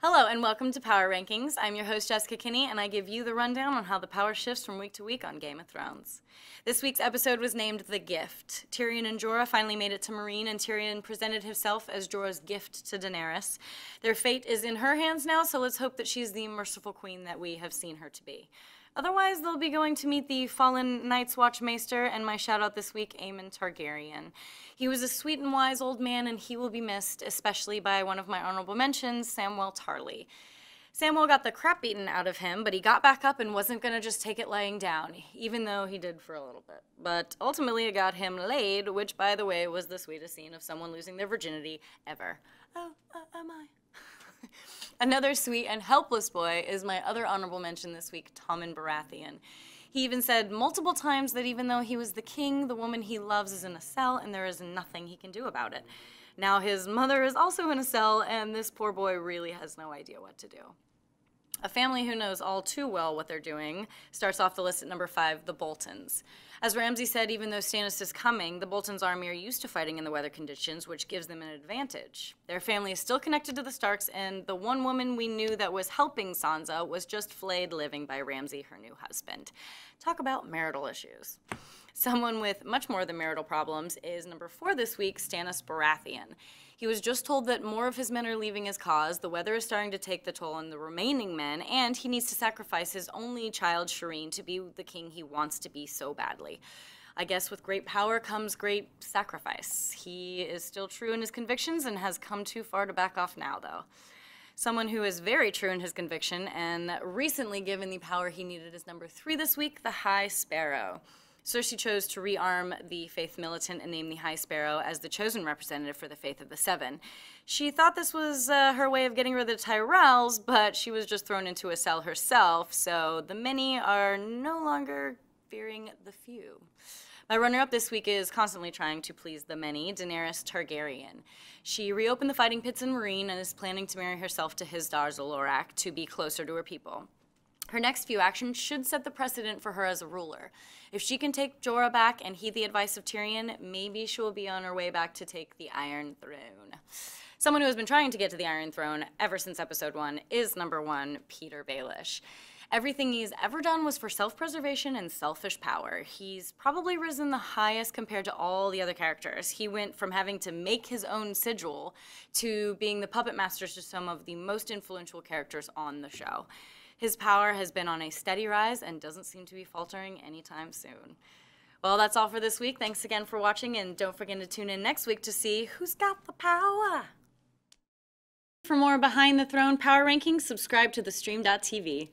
Hello and welcome to Power Rankings. I'm your host Jessica Kinney and I give you the rundown on how the power shifts from week to week on Game of Thrones. This week's episode was named The Gift. Tyrion and Jorah finally made it to Meereen and Tyrion presented himself as Jorah's gift to Daenerys. Their fate is in her hands now, so let's hope that she's the merciful queen that we have seen her to be. Otherwise, they'll be going to meet the fallen Night's Watch Maester, and my shout-out this week, Aemon Targaryen. He was a sweet and wise old man, and he will be missed, especially by one of my honorable mentions, Samwell Tarley. Samwell got the crap beaten out of him, but he got back up and wasn't going to just take it lying down, even though he did for a little bit. But ultimately, it got him laid, which, by the way, was the sweetest scene of someone losing their virginity ever. Oh, am I? Another sweet and helpless boy is my other honorable mention this week, Tommen Baratheon. He even said multiple times that even though he was the king, the woman he loves is in a cell and there is nothing he can do about it. Now his mother is also in a cell and this poor boy really has no idea what to do. A family who knows all too well what they're doing starts off the list at number 5, the Boltons. As Ramsey said, even though Stannis is coming, the Boltons' army are used to fighting in the weather conditions, which gives them an advantage. Their family is still connected to the Starks, and the one woman we knew that was helping Sansa was just flayed living by Ramsey, her new husband. Talk about marital issues. Someone with much more than marital problems is number 4 this week, Stannis Baratheon. He was just told that more of his men are leaving his cause, the weather is starting to take the toll on the remaining men, and he needs to sacrifice his only child, Shireen, to be the king he wants to be so badly. I guess with great power comes great sacrifice. He is still true in his convictions and has come too far to back off now, though. Someone who is very true in his conviction and recently given the power he needed is number 3 this week, the High Sparrow. Cersei chose to rearm the Faith militant and name the High Sparrow as the chosen representative for the Faith of the Seven. She thought this was her way of getting rid of the Tyrells, but she was just thrown into a cell herself, so the many are no longer fearing the few. My runner-up this week is constantly trying to please the many, Daenerys Targaryen. She reopened the fighting pits in Meereen and is planning to marry herself to Hizdahr Zo Loraq to be closer to her people. Her next few actions should set the precedent for her as a ruler. If she can take Jorah back and heed the advice of Tyrion, maybe she will be on her way back to take the Iron Throne. Someone who has been trying to get to the Iron Throne ever since episode 1 is number 1, Petyr Baelish. Everything he's ever done was for self-preservation and selfish power. He's probably risen the highest compared to all the other characters. He went from having to make his own sigil to being the puppet masters to some of the most influential characters on the show. His power has been on a steady rise and doesn't seem to be faltering anytime soon. Well, that's all for this week. Thanks again for watching, and don't forget to tune in next week to see who's got the power. For more Behind the Throne Power Rankings, subscribe to thestream.tv.